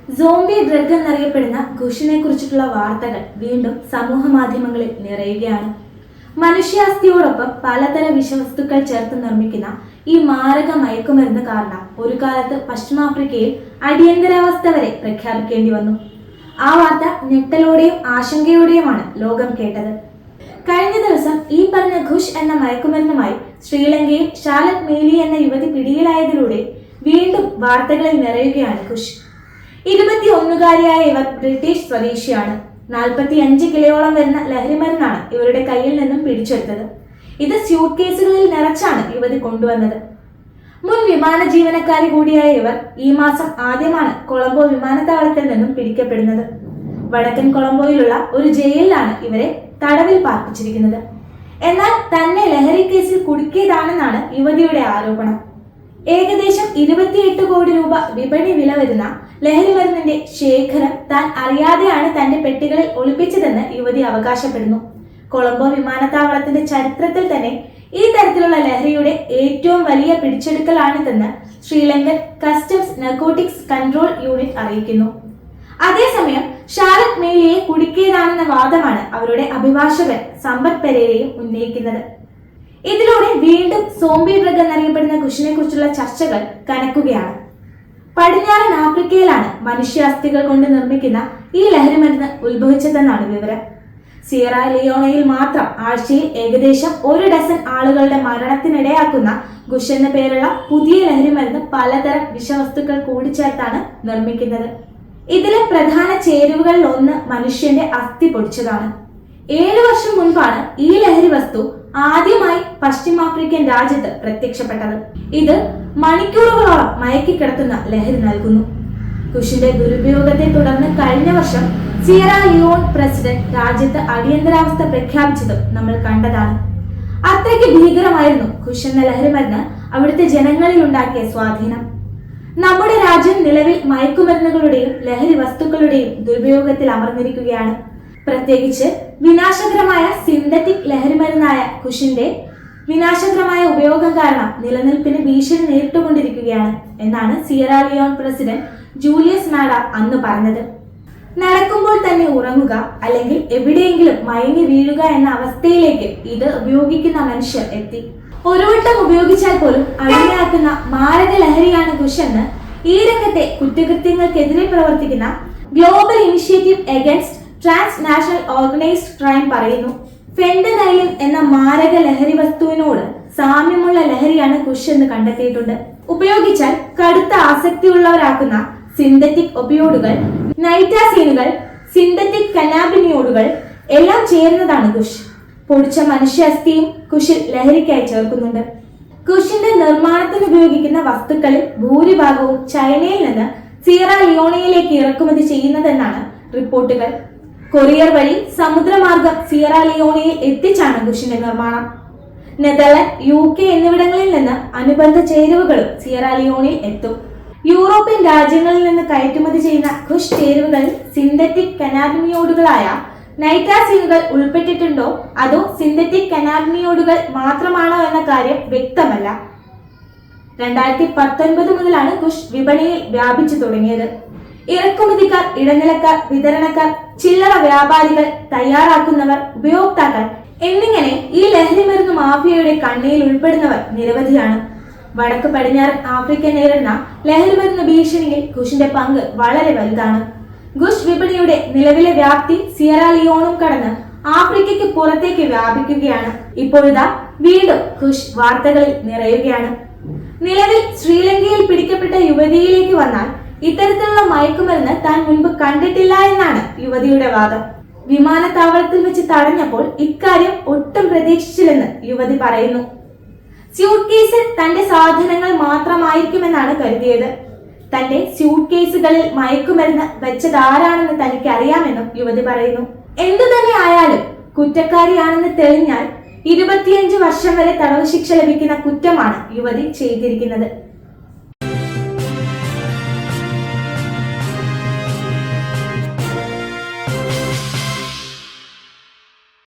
Zombie drug എന്നറിയപ്പെടുന്ന ഖുഷിനെ കുറിച്ചിട്ടുള്ള വാർത്തകൾ വീണ്ടും സമൂഹ മാധ്യമങ്ങളിൽ നിറയുകയാണ്. മനുഷ്യാസ്ഥിയോടൊപ്പം പലതരം വിഷവസ്തുക്കൾ ചേർത്ത് നിർമ്മിക്കുന്ന ഈ മാരക മയക്കുമരുന്ന് കാരണം ഒരു കാലത്ത് പശ്ചിമാഫ്രിക്കയിൽ അടിയന്തരാവസ്ഥ വരെ പ്രഖ്യാപിക്കേണ്ടി വന്നു. ആ വാർത്ത ഞെട്ടലോടെയും ആശങ്കയോടെയുമാണ് ലോകം കേട്ടത്. കഴിഞ്ഞ ദിവസം ഈ പറഞ്ഞ ഖുഷ് എന്ന മയക്കുമരുന്നുമായി ശ്രീലങ്കയിൽ ഷാലറ്റ് മേലി എന്ന യുവതി പിടിയിലായതിലൂടെ വീണ്ടും വാർത്തകളിൽ നിറയുകയാണ് ഖുഷ്. 21-കാരിയായ ഇവർ ബ്രിട്ടീഷ് സ്വദേശിയാണ്. 45 കിലോയോളം വരുന്ന ലഹരിമരുന്നാണ് ഇവരുടെ കയ്യിൽ നിന്നും പിടിച്ചെടുത്തത്. ഇത് സ്യൂട്ട് കേസുകളിൽ നിറച്ചാണ് യുവതി കൊണ്ടുവന്നത്. മുൻ വിമാന ജീവനക്കാരി കൂടിയായ ഇവർ ഈ മാസം ആദ്യമാണ് കൊളംബോ വിമാനത്താവളത്തിൽ നിന്നും പിടിക്കപ്പെടുന്നത്. വടക്കൻ കൊളംബോയിലുള്ള ഒരു ജയിലിലാണ് ഇവരെ തടവിൽ പാർപ്പിച്ചിരിക്കുന്നത്. എന്നാൽ തന്നെ ലഹരി കേസിൽ കുടുക്കിയതാണെന്നാണ് യുവതിയുടെ ആരോപണം. ഏകദേശം 28 കോടി രൂപ വിപണി വില വരുന്ന ലഹരി മരുന്നിന്റെ ശേഖരം താൻ അറിയാതെയാണ് തന്റെ പെട്ടികളിൽ ഒളിപ്പിച്ചതെന്ന് യുവതി അവകാശപ്പെടുന്നു. കൊളംബോ വിമാനത്താവളത്തിന്റെ ചരിത്രത്തിൽ തന്നെ ഈ തരത്തിലുള്ള ലഹരിയുടെ ഏറ്റവും വലിയ പിടിച്ചെടുക്കലാണിതെന്ന് Sri Lankan customs narcotics control unit അറിയിക്കുന്നു. അതേസമയം ഷാലറ്റ് മേലിയെ കുടുക്കിയതാണെന്ന വാദമാണ് അവരുടെ അഭിഭാഷകൻ സമ്പത്ത് പെരേരയും ഉന്നയിക്കുന്നത്. ഇതിലൂടെ വീണ്ടും സോംബി ഡ്രഗ് എന്നറിയപ്പെടുന്ന ഖുഷിനെ കുറിച്ചുള്ള ചർച്ചകൾ കനക്കുകയാണ്. പടിഞ്ഞാറൻ ആഫ്രിക്കയിലാണ് മനുഷ്യാസ്ഥികൾ കൊണ്ട് നിർമ്മിക്കുന്ന ഈ ലഹരിമരുന്ന് ഉത്ഭവിച്ചതെന്നാണ് വിവരം. സിയറ ലിയോണയിൽ മാത്രം ആഴ്ചയിൽ ഏകദേശം 1 ഡസൻ ആളുകളുടെ മരണത്തിനിടയാക്കുന്ന ഖുഷ് എന്ന പേരുള്ള പുതിയ ലഹരിമരുന്ന് പലതരം വിഷവസ്തുക്കൾ കൂടിച്ചേർത്താണ് നിർമ്മിക്കുന്നത്. ഇതിലെ പ്രധാന ചേരുവകളിൽ ഒന്ന് മനുഷ്യന്റെ അസ്ഥി പൊടിച്ചതാണ്. 7 വർഷം മുൻപാണ് ഈ ലഹരി വസ്തു ആദ്യമായി പശ്ചിമാഫ്രിക്കൻ രാജ്യത്ത് പ്രത്യക്ഷപ്പെട്ടത്. ഇത് മണിക്കൂറുകളോളം മയക്കിക്കിടത്തുന്ന ലഹരി നൽകുന്നു. ഖുഷിന്റെ ദുരുപയോഗത്തെ തുടർന്ന് കഴിഞ്ഞ വർഷം സിയറ ലിയോൺ പ്രസിഡന്റ് രാജ്യത്ത് അടിയന്തരാവസ്ഥ പ്രഖ്യാപിച്ചതും നമ്മൾ കണ്ടതാണ്. അത്രയ്ക്ക് ഭീകരമായിരുന്നു ഖുഷ് എന്ന ലഹരി മരുന്ന് അവിടുത്തെ ജനങ്ങളിൽ ഉണ്ടാക്കിയ സ്വാധീനം. നമ്മുടെ രാജ്യം നിലവിൽ മയക്കുമരുന്നുകളുടെയും ലഹരി വസ്തുക്കളുടെയും ദുരുപയോഗത്തിൽ അമർന്നിരിക്കുകയാണ്. പ്രത്യേകിച്ച് വിനാശകരമായ സിന്തറ്റിക് ലഹരിമരുന്നായ ഖുഷിന്റെ വിനാശകരമായ ഉപയോഗം കാരണം നിലനിൽപ്പിന് ഭീഷണി നേരിട്ടുകൊണ്ടിരിക്കുകയാണ് എന്നാണ് Sierra Leone president Julius Madha അന്ന് പറഞ്ഞത്. നടക്കുമ്പോൾ തന്നെ ഉറങ്ങുക അല്ലെങ്കിൽ എവിടെയെങ്കിലും മയങ്ങി വീഴുക എന്ന അവസ്ഥയിലേക്ക് ഇത് ഉപയോഗിക്കുന്ന മനുഷ്യർ എത്തി. ഒരു വട്ടം ഉപയോഗിച്ചാൽ പോലും അടിമയാക്കുന്ന മാരക ലഹരിയാണ് ഖുഷ് എന്ന് ഈ രംഗത്തെ കുറ്റകൃത്യങ്ങൾക്കെതിരെ പ്രവർത്തിക്കുന്ന global initiative against transnational organised crime പറയുന്നു. ഫെന്റനൈലിൻ എന്ന മാരക ലഹരി വസ്തുവിനോട് സാമ്യമുള്ള ലഹരിയാണ് ഖുഷ് എന്ന് കണ്ടെത്തിയിട്ടുണ്ട്. ഉപയോഗിച്ചാൽ കടുത്ത ആസക്തിയുള്ളവരാക്കുന്ന സിന്തറ്റിക് ഒപ്പിയോഡുകൾ, നൈറ്റാസീനുകൾ, സിന്തറ്റിക് കനാബിനിയോഡുകൾ എല്ലാം ചേരുന്നതാണ് ഖുഷ്. പൊടിച്ച മനുഷ്യാസ്ഥിയും ഖുഷിൽ ലഹരിക്കായി ചേർക്കുന്നുണ്ട്. ഖുഷിന്റെ നിർമ്മാണത്തിന് ഉപയോഗിക്കുന്ന വസ്തുക്കളിൽ ഭൂരിഭാഗവും ചൈനയിൽ നിന്ന് സിയറ ലിയോണയിലേക്ക് ഇറക്കുമതി ചെയ്യുന്നതെന്നാണ് റിപ്പോർട്ടുകൾ. കൊറിയർ വഴി സമുദ്രമാർഗം സിയറ ലിയോണയിൽ എത്തിച്ചാണ് ഖുഷിന്റെ നിർമ്മാണം. നെതർലൻഡ്, UK എന്നിവിടങ്ങളിൽ നിന്ന് അനുബന്ധ ചേരുവകളും സിയറ ലിയോണിൽ എത്തും. യൂറോപ്യൻ രാജ്യങ്ങളിൽ നിന്ന് കയറ്റുമതി ചെയ്യുന്ന ഖുഷ് ചേരുവകളിൽ സിന്തറ്റിക് കനാബിനിയോഡുകളായ നൈട്രാസീനുകൾ ഉൾപ്പെട്ടിട്ടുണ്ടോ അതോ സിന്തറ്റിക് കനാബിനിയോഡുകൾ മാത്രമാണോ എന്ന കാര്യം വ്യക്തമല്ല. 2019 മുതലാണ് ഖുഷ് വിപണിയിൽ വ്യാപിച്ചു തുടങ്ങിയത്. ഇറക്കുമതിക്കാർ, ഇടനിലക്കാർ, വിതരണക്കാർ, ചില്ലറ വ്യാപാരികൾ, തയ്യാറാക്കുന്നവർ, ഉപയോക്താക്കൾ എന്നിങ്ങനെ ഈ ലഹരി മരുന്ന് മാഫിയയുടെ കണ്ണിയിൽ ഉൾപ്പെടുന്നവർ നിരവധിയാണ്. വടക്ക് പടിഞ്ഞാറൻ ആഫ്രിക്ക നേരിടുന്ന ലഹരി മരുന്ന് ഭീഷണിയിൽ ഖുഷിന്റെ പങ്ക് വളരെ വലുതാണ്. ഖുഷ് വിപണിയുടെ നിലവിലെ വ്യാപ്തി സിയറ ലിയോണും കടന്ന് ആഫ്രിക്കയ്ക്ക് പുറത്തേക്ക് വ്യാപിക്കുകയാണ്. ഇപ്പോഴിതാ വീണ്ടും ഖുഷ് വാർത്തകളിൽ നിറയുകയാണ്. നിലവിൽ ശ്രീലങ്കയിൽ പിടിക്കപ്പെട്ട യുവതിയിലേക്ക് വന്നാൽ ഇത്തരത്തിലുള്ള മയക്കുമരുന്ന് താൻ മുൻപ് കണ്ടിട്ടില്ല എന്നാണ് യുവതിയുടെ വാദം. വിമാനത്താവളത്തിൽ വെച്ച് തടഞ്ഞപ്പോൾ ഇക്കാര്യം ഒട്ടും പ്രതീക്ഷിച്ചില്ലെന്ന് യുവതി പറയുന്നു. സ്യൂട്ട് കേസിൽ തന്റെ സാധനങ്ങൾ മാത്രമായിരിക്കുമെന്നാണ് കരുതിയത്. തന്റെ സ്യൂട്ട് കേസുകളിൽ മയക്കുമരുന്ന് വെച്ചതാരാണെന്ന് തനിക്ക് അറിയാമെന്നും യുവതി പറയുന്നു. എന്തു തന്നെ ആയാലും കുറ്റക്കാരിയാണെന്ന് തെളിഞ്ഞാൽ 25 വർഷം വരെ തടവ് ശിക്ഷ ലഭിക്കുന്ന കുറ്റമാണ് യുവതി ചെയ്തിരിക്കുന്നത്.